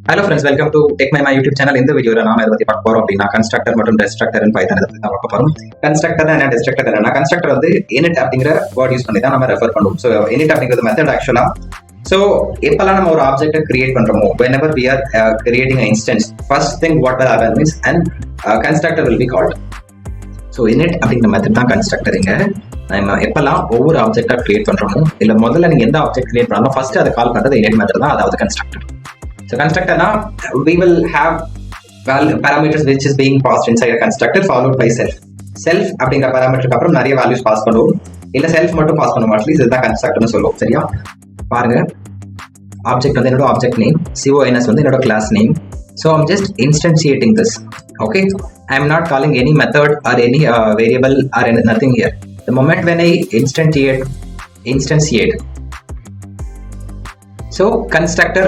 Hello friends, welcome to Techmaima YouTube channel. In the video, நாம இத பத்தி பார்க்க போறோம் அப்படினா constructor மற்றும் destructor in Python இத பத்தி பார்க்க போறோம். Constructor and destructor என்ன? Constructor வந்து init அப்படிங்கற word யூஸ் பண்ணி தான் நாம ரெஃபர் பண்ணுவோம். So init அப்படிங்கறது மெத்தட் ஆக்சுவலா so எப்பலாம் நம்ம ஒரு ஆப்ஜெக்ட் கிரியேட் பண்றோமோ whenever we are creating an instance, first thing what will happen is and constructor will be called. So init அப்படிங்கற மெத்தட் தான் constructor இங்க. நம்ம எப்பலாம் ஒவ்வொரு ஆப்ஜெக்ட்டா கிரியேட் பண்றோமோ இல்ல முதல்ல நீங்க எந்த ஆப்ஜெக்ட் கிரியேட் பண்ணாலும் ஃபர்ஸ்ட் அத கால் பண்றது init மெத்தட் தான், அதாவது constructor. So constructor now we will have parameters which is being passed inside a constructor followed by self. Self அப்படிங்கற பாராமீட்டருக்கு அப்புறம் நிறைய வேல்யூஸ் பாஸ் பண்ணுவோம். இல்ல செல்ஃப் மட்டும் பாஸ் பண்ணுவோம். அட்லீஸ்ட் இதுதான் கன்ஸ்ட்ரக்டர்னு சொல்லுவோம். சரியா? பாருங்க. ஆப்ஜெக்ட் வந்து என்னோட ஆப்ஜெக்ட் நேம், CONS வந்து என்னோட class name. So I'm just instantiating this. Okay? I am not calling any method or any variable or nothing here. The moment when I instantiate so constructor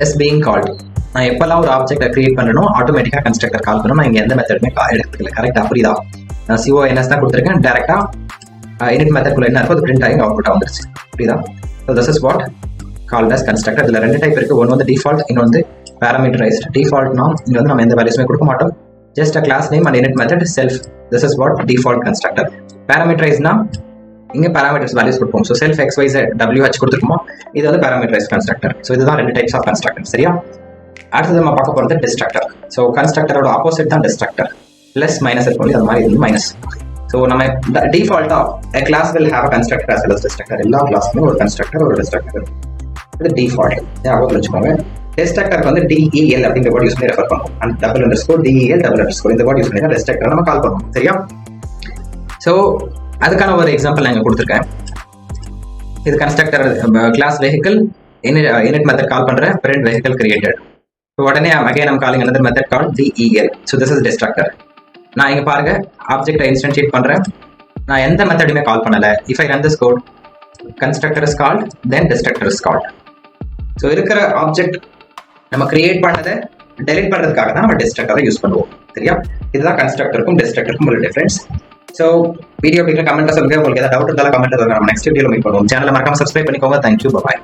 is being called. நான் எப்பலாம் ஒரு object create பண்ணனும் ஆட்டோமேட்டிக்கா constructor call பண்ணனும். நான் இங்க எந்த மெத்தடுமே எடுக்கல. கரெக்ட்டா புரியுதா? நான் CONS தான் கொடுத்திருக்கேன். டைரக்ட்டா init மெத்தட் குள்ள என்ன இருக்கோ அது பிரிண்ட் ஆகி அவுட்புட் வந்துருச்சு. புரியுதா? So this is what called as constructor. இதுல ரெண்டு டைப் இருக்கு. ஒன்னு வந்து டிஃபால்ட், இன்னொன்னு வந்து parameterized. டிஃபால்ட்னா இங்க வந்து நம்ம எந்த வேல்யூஸ்மே கொடுக்க மாட்டோம். just a class name and init method self. This is what default constructor. Parameterized னா இங்க parameters values கொடுப்போம். So self xyz wh கொடுத்திருக்கோம். இது வந்து parameterized constructor. So இதுதான் ரெண்டு டைப்ஸ் ஆஃப் constructor. சரியா? அடுத்து நம்ம பார்க்க போறது destructor. So constructor ஓட ஆப்போசிட் தான் destructor. plus minus இருக்கும். அது மாதிரி இது minus. So நம்ம default a class will have a constructor as well as destructor. எல்லா கிளாஸ்லயும் ஒரு constructor ஒரு destructor. இது default. ஞாபகம் வச்சுக்கோங்க. destructor வந்து del அப்படிங்கற வேர்ட் யூஸ் பண்ணி ரெஃபர் பண்ணுவோம். and double underscore del double underscore இந்த வேர்ட் யூஸ் பண்ணி destructor நம்ம கால் பண்ணுவோம். சரியா? So அதுக்கான ஒரு எக்ஸாம்பிள் நான் இங்க கொடுத்திருக்கேன். இது constructor class vehicle init method call பண்ற print vehicle created. So உடனே again I'm calling another method called del. So this is destructor. நான் இங்க பாருங்க ஆப்ஜெக்ட்டை இன்ஸ்டன்ஷியேட் பண்றேன். நான் எந்த மெத்தடுமே கால் பண்ணல. If I run this code, constructor is called, then destructor is called. So இருக்கிற ஆப்ஜெக்ட் நம்ம கிரியேட் பண்ணதை டெலீட் பண்றதுக்காக தான் நம்ம destructor யூஸ் பண்ணுவோம். சரியா? இதுதான் கன்ஸ்ட்ரக்டருக்கும் destructorக்கும் உள்ள டிஃபரன்ஸ். So வீடியோ கீழ கமெண்ட்ல சொல்லுங்க. உங்களுக்கு ஏதாவது டவுட் இருந்தாலும் கமெண்ட்ல சொல்லுங்க. நம்ம நெக்ஸ்ட் வீடியோல மீட் பண்ணுவோம். சேனலை மறக்காம சப்ஸ்கிரைப் பண்ணிக்கோங்க. Thank you. Bye bye.